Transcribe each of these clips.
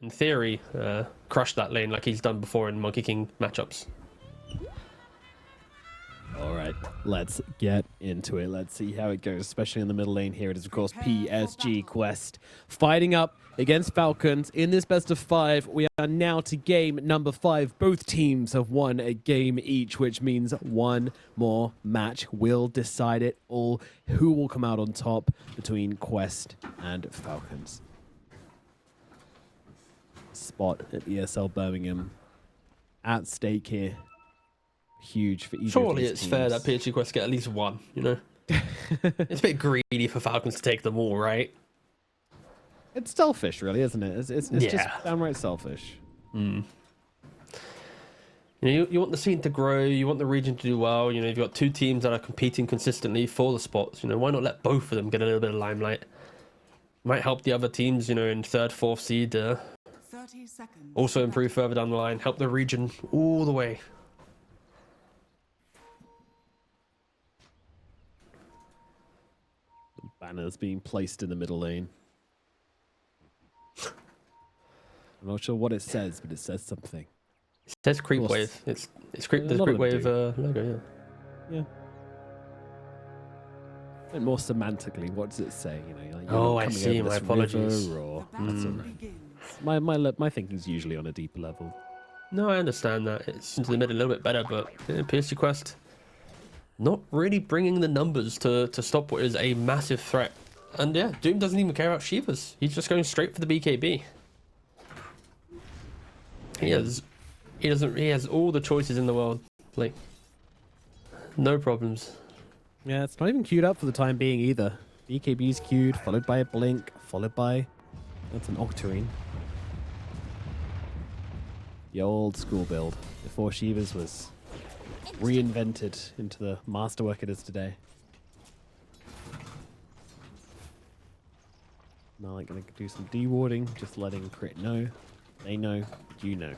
in theory, crush that lane like he's done before in Monkey King matchups. All right, let's get into it. Let's see how it goes, especially in the middle lane here. It is, of course, PSG Quest fighting up against Falcons in this best of 5. We are now to game number 5. Both teams have won a game each, which means one more match will decide it all. Who will come out on top between Quest and Falcons? Spot at ESL Birmingham at stake here. Huge for each. Surely it's fair that PSG Quest get at least one, you know? It's a bit greedy for Falcons to take them all, right? It's selfish, really, isn't it? It's Yeah. just downright selfish. You know, you want the scene to grow, you want the region to do well. You know, you've got two teams that are competing consistently for the spots. You know, why not let both of them get a little bit of limelight? Might help the other teams, you know, in 3rd, 4th seed. 30 seconds. Also improve further down the line, help the region all the way. Banners being placed in the middle lane. I'm not sure what it says, but it says something. It says creep wave. It's creep. There's creep wave logo. Yeah. And more semantically, what does it say? You know, like, oh, I see. My apologies. Or, my thinking's usually on a deeper level. No, I understand that. It's into the mid a little bit better, but PSG Quest not really bringing the numbers to stop what is a massive threat. And yeah, Doom doesn't even care about Shivas. He's just going straight for the BKB. He has all the choices in the world. Like, no problems. Yeah, it's not even queued up for the time being either. BKB's queued, followed by a Blink, followed by... That's an Octarine. The old school build, before Shivas was reinvented into the masterwork it is today. Now I'm going to do some dewarding, just letting Crit know. They know, you know.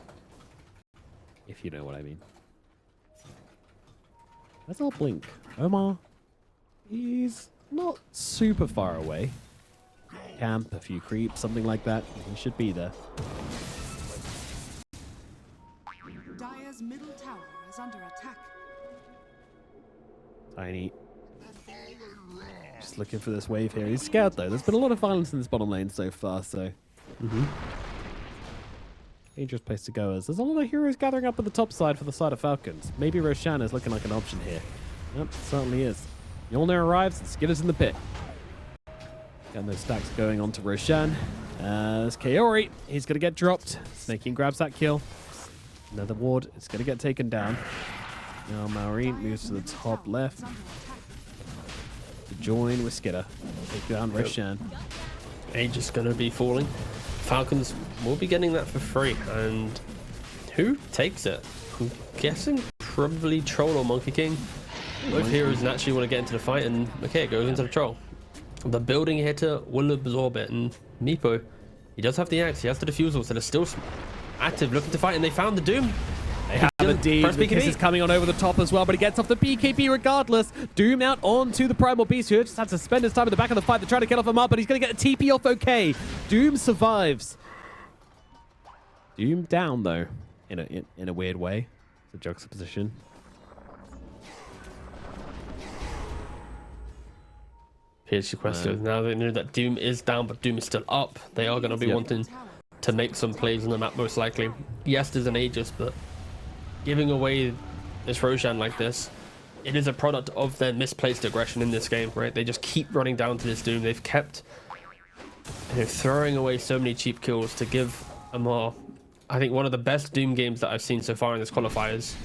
If you know what I mean. Where's our Blink? Omar? He's not super far away. Camp, a few creeps, something like that. He should be there. Dire's middle tower is under attack. Tiny. Just looking for this wave here. He's scared though. There's been a lot of violence in this bottom lane so far, so... Dangerous place to go is there's a lot of heroes gathering up at the top side for the side of Falcons. Maybe Roshan is looking like an option here. Yep, certainly is. Mjolnir arrives and Skitter's in the pit. Getting those stacks going on to Roshan. As Kaori, he's going to get dropped. Snaking grabs that kill. Another ward is going to get taken down. Now Maureen moves to the top left to join with Skitter. Take down Roshan. Age is going to be falling. Falcons will be getting that for free. And who takes it? I'm guessing probably Troll or Monkey King. Both heroes naturally want to get into the fight, and okay, it goes into the Troll. The building hitter will absorb it, and Meepo, he does have the axe, he has the defusal, so they're still active, looking to fight, and they found the Doom. They have a D. The kiss is coming on over the top as well, but he gets off the BKB regardless. Doom out onto the Primal Beast, who just had to spend his time at the back of the fight to try to get off him up, but he's going to get a TP off okay. Doom survives. Doom down, though, in a weird way. It's a juxtaposition. PSG Quest, now they know that Doom is down, but Doom is still up. They are going to be wanting to make some plays on the map, most likely. Yes, there's an Aegis, but giving away this Roshan like this, it is a product of their misplaced aggression in this game, right? They just keep running down to this Doom. They've kept, you know, throwing away so many cheap kills to give Amar, I think, one of the best Doom games that I've seen so far in this qualifiers.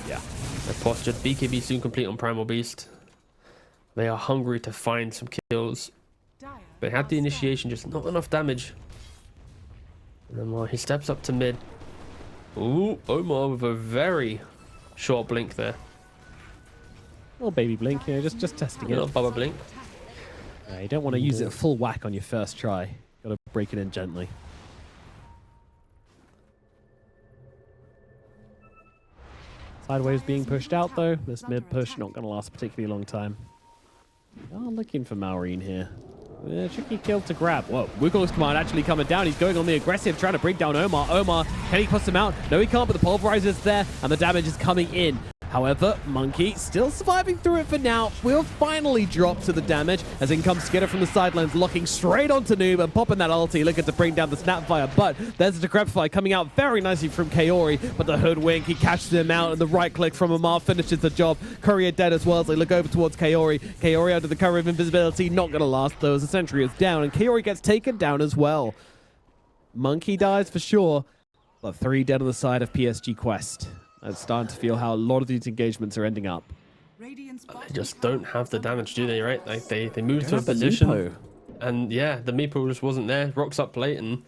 Yeah. They're postured. BKB soon complete on Primal Beast. They are hungry to find some kills. They had the initiation, just not enough damage. And then he steps up to mid. Ooh, Omar with a very short blink there. Little baby blink, you know, just testing it. Little Bubba blink. You don't want to use it full whack on your first try. Got to break it in gently. Sideways being pushed out though. This mid push not going to last a particularly long time. Oh, looking for Maureen here. Tricky kill to grab. Whoa, Wukong's command actually coming down. He's going on the aggressive, trying to bring down Omar. Omar, can he bust him out? No, he can't, but the pulverizer's there, and the damage is coming in. However, Monkey still surviving through it for now. Will finally drop to the damage as in comes Skidder from the sidelines, locking straight onto Noob and popping that ulti, looking to bring down the Snapfire. But there's a Decrepify coming out very nicely from Kaori, but the Hoodwink, he catches him out, and the right click from Amar finishes the job. Courier dead as well as they look over towards Kaori. Kaori under the cover of invisibility, not going to last though as the sentry is down, and Kaori gets taken down as well. Monkey dies for sure, but 3 dead on the side of PSG Quest. It's starting to feel how a lot of these engagements are ending up. They just don't have the damage, do they, right? Like they moved to a position, and yeah, the Meepo just wasn't there. Rocks up late, and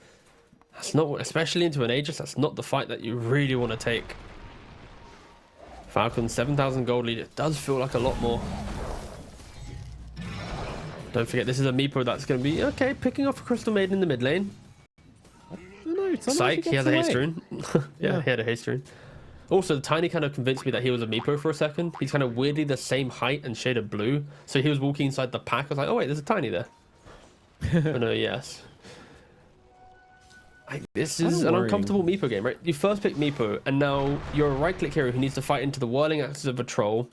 that's not, especially into an Aegis, that's not the fight that you really want to take. Falcons, 7,000 gold lead. It does feel like a lot more. Don't forget, this is a Meepo that's going to be, okay, picking off a Crystal Maiden in the mid lane. Psych, he has a haste rune. Yeah, he had a haste rune. Also, the Tiny kind of convinced me that he was a Meepo for a second. He's kind of weirdly the same height and shade of blue. So he was walking inside the pack. I was like, oh wait, there's a Tiny there. Oh no, yes. This is an uncomfortable Meepo game, right? You first pick Meepo, and now you're a right-click hero who needs to fight into the whirling axis of a troll.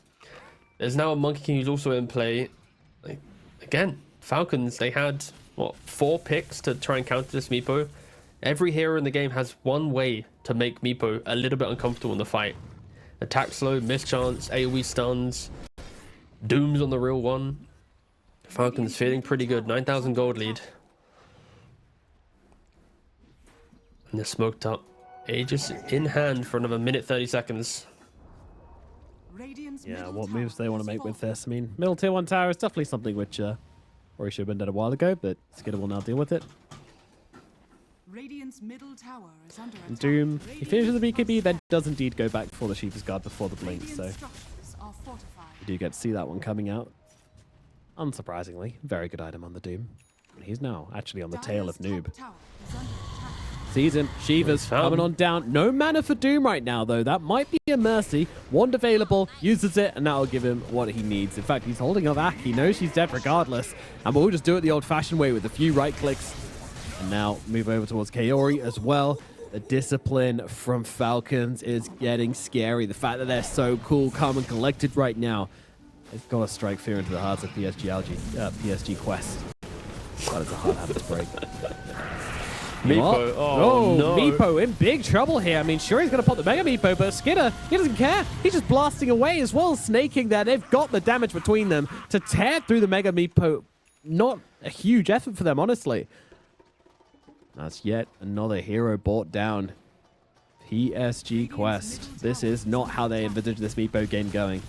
There's now a Monkey King who's also in play. Like, again, Falcons, they had, what, 4 picks to try and counter this Meepo. Every hero in the game has one way to make Meepo a little bit uncomfortable in the fight. Attack slow, mischance, AoE stuns, Dooms on the real one. Falcons feeling pretty good, 9,000 gold lead. And they're smoked up. Aegis in hand for another minute 30 seconds. Yeah, what moves they want to make with this? I mean, middle tier 1 tower is definitely something which Rory should have been done a while ago, but Skidder will now deal with it. Radiant's middle tower is under attack. Doom, he finishes the BKB, then does indeed go back for the Sheep's Guard before the blink, so you do get to see that one coming out. Unsurprisingly, very good item on the Doom. And he's now actually on the tail of Noob. Season, Shiva's coming on down. No mana for Doom right now, though. That might be a mercy. Wand available, uses it, and that'll give him what he needs. In fact, he's holding her back. He knows she's dead regardless. And we'll just do it the old-fashioned way with a few right clicks. And now move over towards Kaori as well. The discipline from Falcons is getting scary. The fact that they're so cool, calm, and collected right now, it's got to strike fear into the hearts of PSG Quest. That is a hard habit to break. Meepo, oh no. Meepo in big trouble here. I mean, sure, he's going to pop the Mega Meepo, but Skidder, he doesn't care. He's just blasting away as well, snaking there. They've got the damage between them to tear through the Mega Meepo. Not a huge effort for them, honestly. That's yet another hero brought down. PSG Quest. This is not how they envisaged this Meepo game going.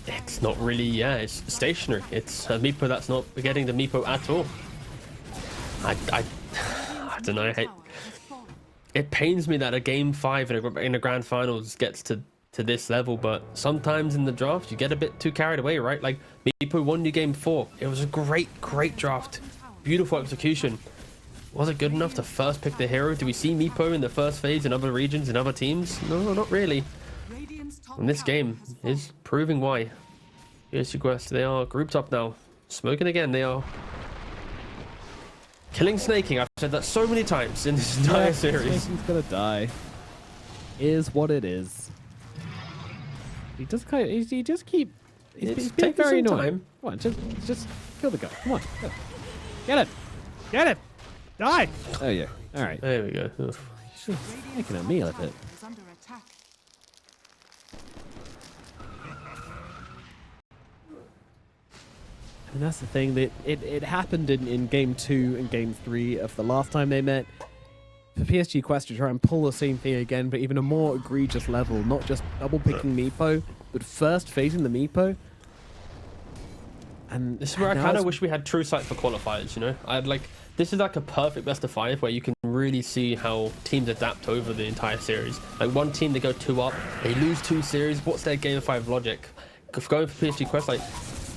It's not really, yeah, it's stationary. It's a Meepo that's not getting the Meepo at all. I don't know. It pains me that a game 5 in a grand finals gets to this level, but sometimes in the draft you get a bit too carried away, right? Like Meepo won you game 4. It was a great draft, beautiful execution. Was it good enough to first pick the hero? Do we see Meepo in the first phase in other regions, in other teams? No, not really. And this game is proving why. PSG Quest, they are grouped up now, smoking again. They are killing Snaking. I've said that so many times in this entire series. Snaking's gonna die. Is what it is. He just kind of, he just keep. He's being very annoying. Come on, just kill the guy. Come on, go. Get it, die. Oh yeah. All right. There we go. She's making a meal of it. And that's the thing, that it happened in game 2 and game 3 of the last time they met. For PSG Quest to try and pull the same thing again, but even a more egregious level, not just double picking Meepo, but first facing the Meepo. And this is where I kind of wish we had True Sight for qualifiers, you know? This is like a perfect best of 5 where you can really see how teams adapt over the entire series. Like one team, they go 2 up, they lose 2 series. What's their game of 5 logic? Going for PSG Quest, like,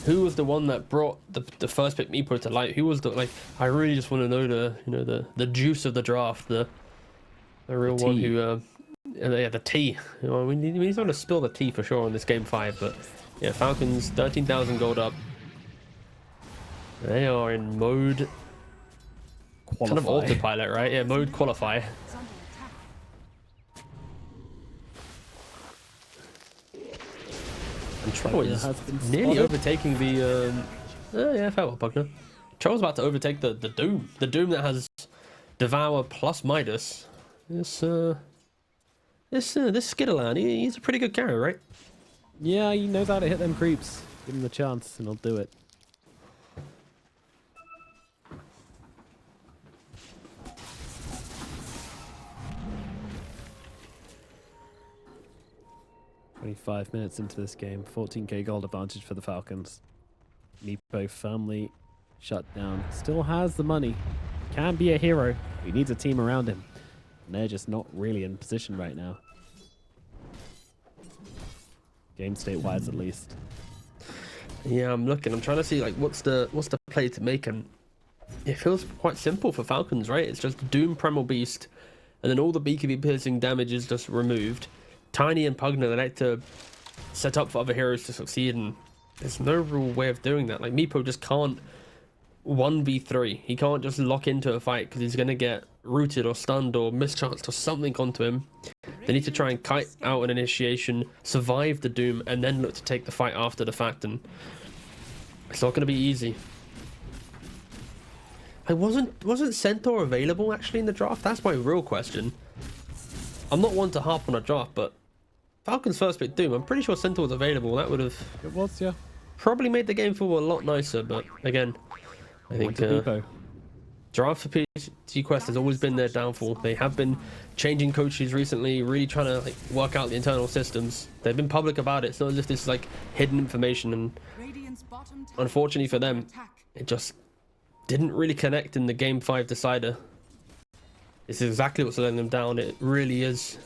who was the one that brought the first pick Meepo to light? Who was the, like, I really just want to know the juice of the draft, the real one who, yeah, the tea. You know, we need someone to spill the tea for sure in this game 5, but Yeah, Falcons 13,000 gold up. They are in mode kind of autopilot, right? Yeah, mode qualify. Is under attack. And Troll is has been nearly spotted. overtaking the. Yeah, fair well, Pugner. Troll's about to overtake the Doom. The Doom that has Devour plus Midas. This Skitterland, he's a pretty good carrier, right? Yeah, he knows how to hit them creeps. Give him the chance and he'll do it. "25 minutes into this game, 14k gold advantage for the Falcons. Meepo firmly shut down. Still has the money. Can be a hero. He needs a team around him. And they're just not really in position right now. Game state wise, at least. Yeah, I'm looking. I'm trying to see like what's the play to make, and it feels quite simple for Falcons, right? It's just Doom, Primal Beast, and then all the BKB piercing damage is just removed. Tiny and Pugner, they like to set up for other heroes to succeed, and there's no real way of doing that. Like Meepo just can't 1v3. He can't just lock into a fight because he's gonna get rooted or stunned or mischanced or something onto him. They need to try and kite out an initiation, survive the Doom, and then look to take the fight after the fact, and it's not going to be easy. Wasn't Centaur available actually in the draft? That's my real question. I'm not one to harp on a draft, but Falcons first pick Doom, I'm pretty sure Centaur was available. That would have It was, yeah. probably made the game feel a lot nicer, but again, I think draft for PSG Quest has always been their downfall. They have been changing coaches recently, really trying to like work out the internal systems. They've been public about it. It's not as if this is like hidden information, and Radiant's bottom tower unfortunately for is under them, attack. it just didn't really connect in the Game 5 decider. It's exactly what's letting them down. It really is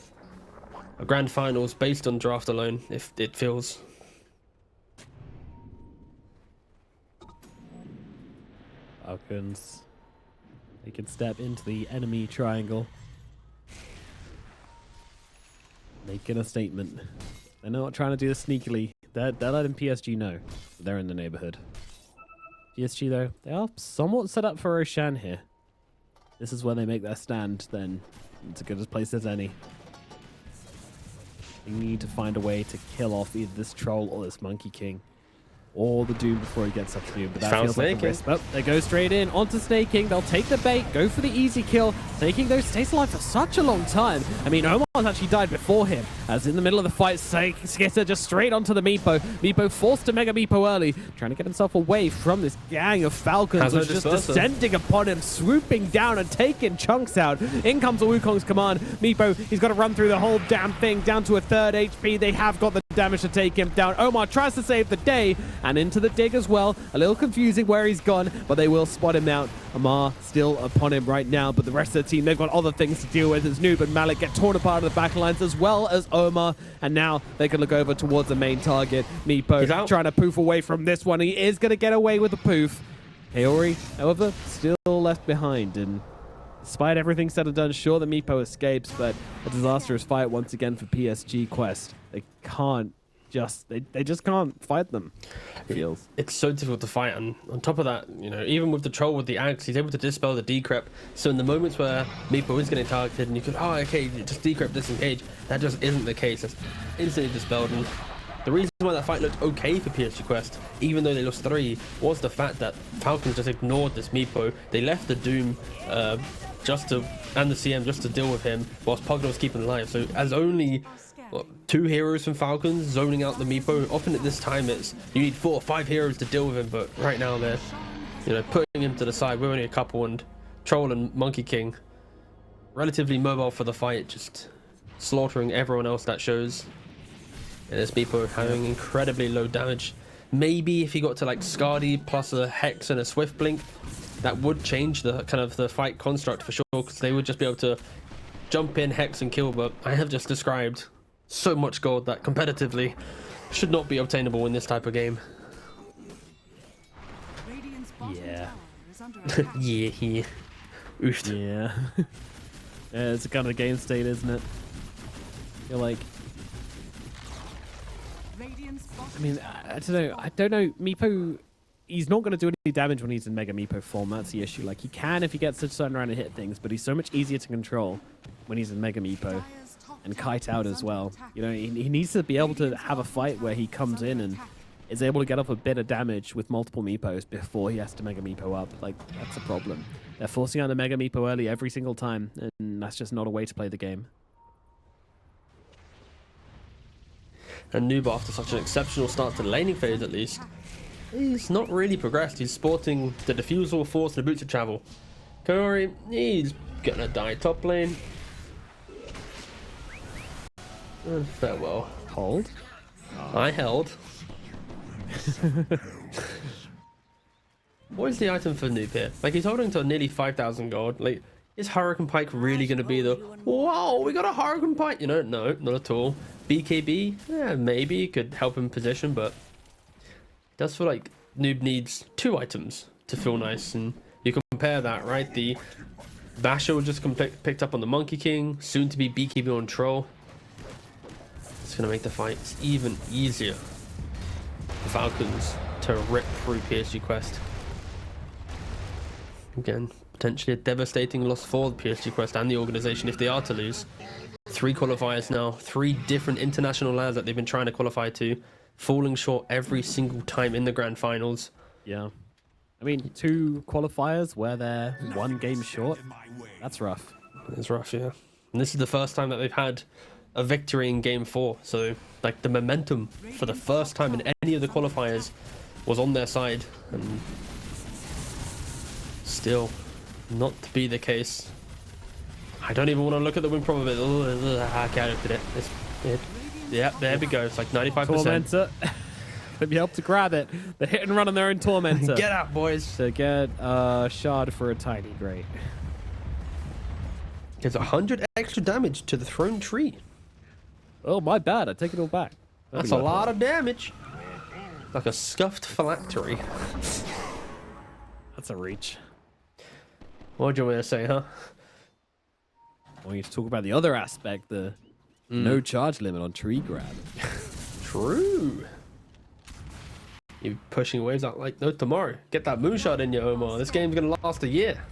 a grand finals based on draft alone, if it feels. Falcons. They can step into the enemy triangle. Making a statement. They're not trying to do this sneakily. They're letting PSG know they're in the neighborhood. PSG, though, they are somewhat set up for Roshan here. This is when they make their stand, then it's as good a place as any. They need to find a way to kill off either this Troll or this Monkey King. Or the Doom before he gets up to you, but that feels like a risk. Oh, they go straight in onto Snake King. They'll take the bait, go for the easy kill. Snake King, though, stays alive for such a long time. I mean, Omar's actually died before him, as in the middle of the fight, Skitter just straight onto the Meepo. Meepo forced to Mega Meepo early, trying to get himself away from this gang of Falcons, who's just descending upon him, swooping down and taking chunks out. In comes the Wukong's command. Meepo, he's got to run through the whole damn thing, down to a third HP. They have got the damage to take him down. Omar tries to save the day, and into the dig as well. A little confusing where he's gone, but they will spot him out. Omar still upon him right now, but the rest of the team, they've got other things to deal with as Noob and Malik get torn apart of the backlines, as well as Omar, and now they can look over towards the main target. Meepo trying to poof away from this one. He is going to get away with the poof. Haori, however, still left behind, and despite everything said and done, sure, the Meepo escapes, but a disastrous fight once again for PSG Quest. They can't they just can't fight them, it feels. It's so difficult to fight, and on top of that, you know, even with the Troll with the axe, he's able to dispel the decrep. So in the moments where Meepo is getting targeted and you could, oh, okay, just decrep, disengage, that just isn't the case. That's instantly dispelled. And the reason why that fight looked okay for PSG Quest, even though they lost 3, was the fact that Falcons just ignored this Meepo. They left the Doom and the CM just to deal with him, whilst Pugner was keeping alive. So as only 2 heroes from Falcons zoning out the Meepo, often at this time it's you need 4 or 5 heroes to deal with him, but right now they're, you know, putting him to the side. We're only a couple, and Troll and Monkey King relatively mobile for the fight, just slaughtering everyone else that shows. And this Meepo having incredibly low damage. Maybe if he got to like Scardy plus a Hex and a Swift Blink, that would change the kind of the fight construct for sure, because they would just be able to jump in, Hex and kill. But I have just described so much gold that competitively should not be obtainable in this type of game. Radiant's bottom Yeah. tower is under attack. Yeah. Oof. Yeah. Yeah, it's kind of the game state, isn't it? You're like, Radiant's Radiant's bottom I mean, I don't know. I don't know. Meepo, he's not going to do any damage when he's in Mega Meepo form. That's the issue. Like, he can if he gets to turn around and hit things, but he's so much easier to control when he's in Mega Meepo. Dire's top And tower kite out is as under well. attack. You know, he needs to be able to have a fight where he comes in and is able to get up a bit of damage with multiple Meepos before he has to Mega Meepo up. Like, that's a problem. They're forcing out the Mega Meepo early every single time, and that's just not a way to play the game. And Noob, after such an exceptional start to the laning phase at least, he's not really progressed. He's sporting the Diffusal, Force, and the Boots of Travel. Kaori, he's gonna die top lane. And farewell. Hold. I held. What is the item for Noob here? Like, he's holding to nearly 5,000 gold. Like, is Hurricane Pike really going to be the, wow, we got a Hurricane Pike? You know, no, not at all. BKB, yeah, maybe could help him position, but it does feel like Noob needs 2 items to feel nice. And you compare that, right? The Basher was just picked up on the Monkey King, soon to be BKB on Troll. It's going to make the fights even easier for Falcons to rip through PSG Quest. Again, potentially a devastating loss for the PSG Quest and the organization if they are to lose. 3 qualifiers now, 3 different international lands that they've been trying to qualify to, falling short every single time in the grand finals. Yeah. I mean, 2 qualifiers where they're 1 game short. That's rough. It's rough, yeah. And this is the first time that they've had a victory in game 4. So, like, the momentum for the first time in any of the qualifiers was on their side. And still not to be the case. I don't even want to look at the win probability. I can't open it. Yeah, there we go. It's like 95%. Tormentor. Gonna be able to grab it. The hit and run on their own Tormentor. Get out, boys. To get a shard for a tiny great. There's 100 extra damage to the thrown tree. Oh, my bad. I take it all back. That's a lot of damage. Like a scuffed phylactery. That's a reach. What do you want me to say, huh? I want you to talk about the other aspect, the no charge limit on tree grab. True. You're pushing waves out like no tomorrow. Get that moonshot in you, Omar. This game's gonna last a year.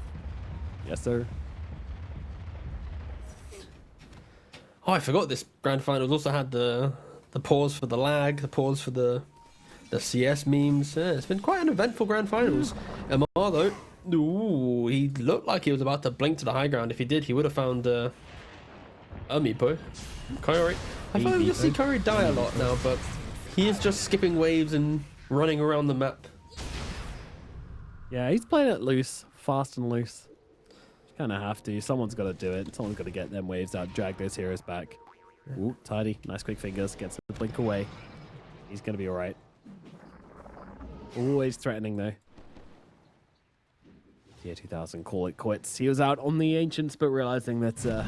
Yes, sir. Oh, I forgot this grand finals also had the pause for the lag, the pause for the CS memes. Yeah, it's been quite an eventful grand finals. Omar though, ooh, he looked like he was about to blink to the high ground. If he did, he would have found a Meepo. Kyrie. I feel like you'll see Kyrie die a lot now, but he is just skipping waves and running around the map. Yeah, he's playing it loose, fast and loose. Kind of have to. Someone's got to do it. Someone's got to get them waves out, drag those heroes back. Ooh, tidy. Nice quick fingers. Gets the blink away. He's going to be all right. Always threatening, though. Tier 2000, call it quits. He was out on the Ancients, but realizing that the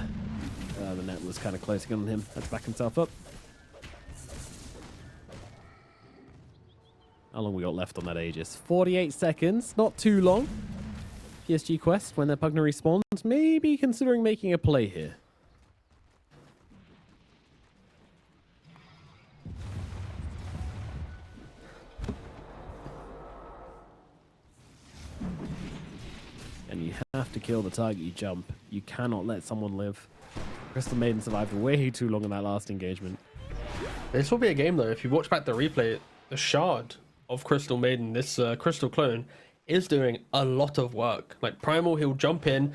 net was kind of closing on him. Had to back himself up. How long we got left on that Aegis? 48 seconds. Not too long. PSG Quest, when their Pugna respawns, maybe considering making a play here. And you have to kill the target you jump. You cannot let someone live. Crystal Maiden survived way too long in that last engagement. This will be a game though. If you watch back the replay, the shard of Crystal Maiden, this Crystal clone, is doing a lot of work. Like Primal, he'll jump in,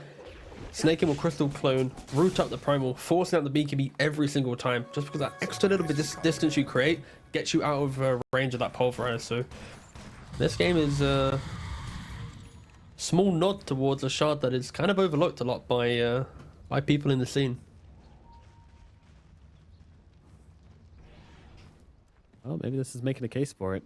snake him with Crystal clone, root up the Primal, forcing out the BKB every single time, just because that extra little bit distance you create gets you out of range of that pulverize. So this game is a small nod towards a shard that is kind of overlooked a lot by people in the scene. Well, maybe this is making a case for it.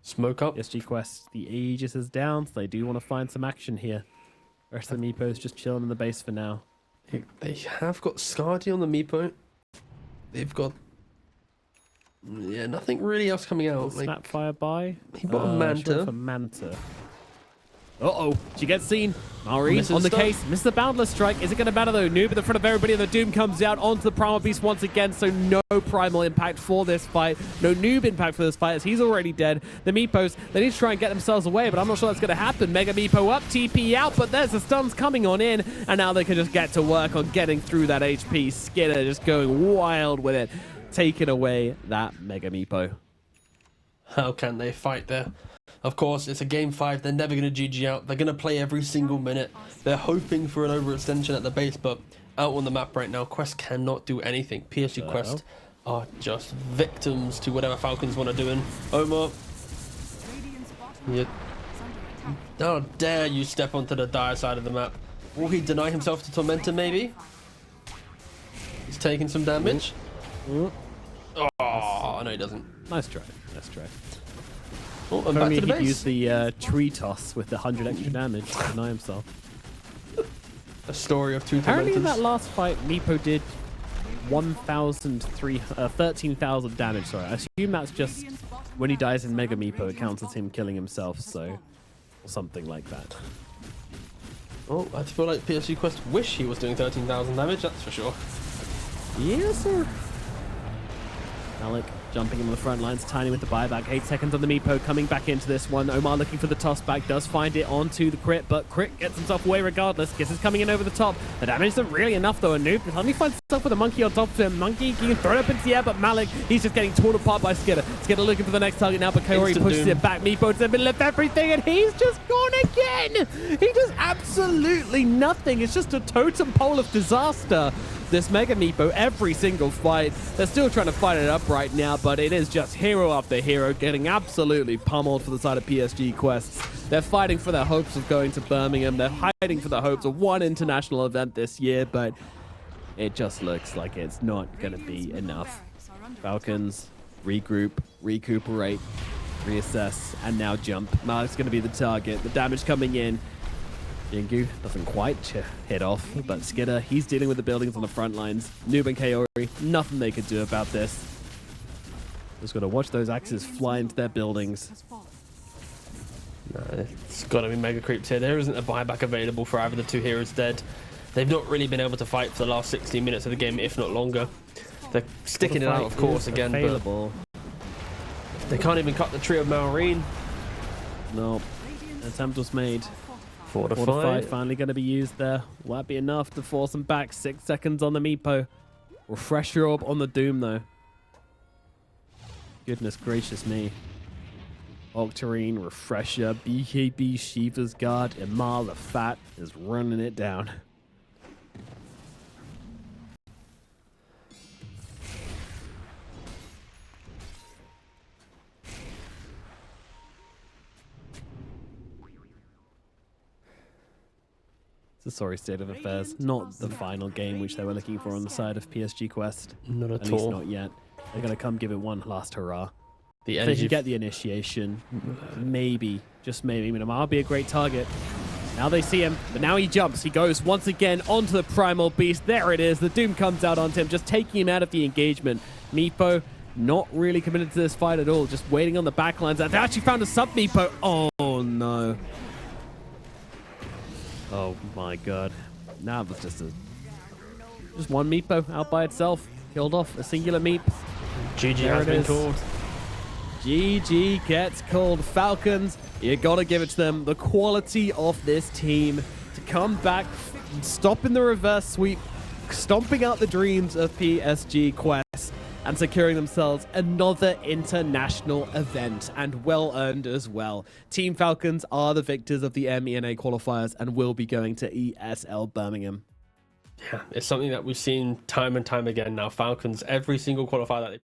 Smoke up. PSG Quest, the Aegis is down, so they do want to find some action here. Rest of the Meepos just chilling in the base for now. They have got Scardy on the Meepo. They've got nothing really else coming out. Like, Snapfire by. he bought a Manta. For Manta. Uh-oh, she gets seen. Maureen Missing on the stuff. case. Misses the boundless strike. Is it going to matter though? Noob in the front of everybody. The Doom comes out onto the Primal Beast once again. So no Primal impact for this fight. No Noob impact for this fight as he's already dead. The Meepos, they need to try and get themselves away, but I'm not sure that's going to happen. Mega Meepo up, TP out, but there's the stuns coming on in. And now they can just get to work on getting through that HP. Skinner just going wild with it. Taking away that Mega Meepo. How can they fight there? Of course, it's a game 5. They're never going to GG out. They're going to play every single minute. They're hoping for an overextension at the base, but out on the map right now, Quest cannot do anything. PSG Quest are just victims to whatever Falcons want to do. And Omar, how dare you step onto the dire side of the map? Will he deny himself to Tormentor, maybe? He's taking some damage. Oh, no, he doesn't. Nice try. Nice try. Oh, and back to the He'd base. use the tree toss with the 100 extra damage to deny himself. A story of two Apparently in tormentors. that last fight, Meepo did 13,000 damage. Sorry, I assume that's just when he dies in Mega Meepo, it counts as him killing himself, so or something like that. Oh, I feel like PSG Quest wish he was doing 13,000 damage, that's for sure. Yes, sir. Alec jumping in the front lines, Tiny with the buyback. 8 seconds on the Meepo, coming back into this one. Omar looking for the toss back, does find it onto the Crit, but Crit gets himself away regardless. Giz is coming in over the top. The damage isn't really enough though, and Noob suddenly finds himself with a Monkey on top of him. Monkey can throw it up into the air, but Malik, he's just getting torn apart by Skidder. Skidder looking for the next target now, but Kaori Instant pushes doom. it back. Meepo to the middle of everything, and he's just gone again! He does absolutely nothing. It's just a totem pole of disaster. This Mega Meepo, every single fight, they're still trying to fight it up right now, but it is just hero after hero getting absolutely pummeled for the side of PSG Quests. They're fighting for their hopes of going to Birmingham. They're fighting for the hopes of one international event this year, but it just looks like it's not going to be enough. Falcons, regroup, recuperate, reassess, and now jump. Malik's going to be the target. The damage coming in. Jingu doesn't quite hit off, but Skidder, he's dealing with the buildings on the front lines. Noob and Kaori, nothing they could do about this. Just got to watch those axes fly into their buildings. No, it's got to be mega creeps here. There isn't a buyback available for either the two heroes dead. They've not really been able to fight for the last 16 minutes of the game, if not longer. They're sticking it out, of course, again, but they can't even cut the tree of Maureen. No, attempt was made. Fortify. Finally going to be used there. Will that be enough to force them back? 6 seconds on the Meepo. Refresher orb on the Doom, though. Goodness gracious me. Octarine, Refresher, BKB, Shiva's Guard, Imal the Fat is running it down. It's a sorry state of affairs. Not the final game which they were looking for on the side of PSG Quest. Not At at least all. not yet. They're going to come give it one last hurrah. The If they energy. can get the initiation, maybe, just maybe, Mi'll be a great target. Now they see him, but now he jumps. He goes once again onto the Primal Beast. There it is. The Doom comes out onto him, just taking him out of the engagement. Meepo not really committed to this fight at all, just waiting on the backlines. They actually found a sub-Meepo. Oh, no. Oh, my God. Now it was just one Meepo out by itself. Killed off a singular Meep. GG There has it been is. called. GG gets called. Falcons, you gotta give it to them. The quality of this team to come back, stopping the reverse sweep, stomping out the dreams of PSG Quest, and securing themselves another international event, and well earned as well. Team Falcons are the victors of the MENA qualifiers and will be going to ESL Birmingham. Yeah, it's something that we've seen time and time again now. Falcons, every single qualifier that they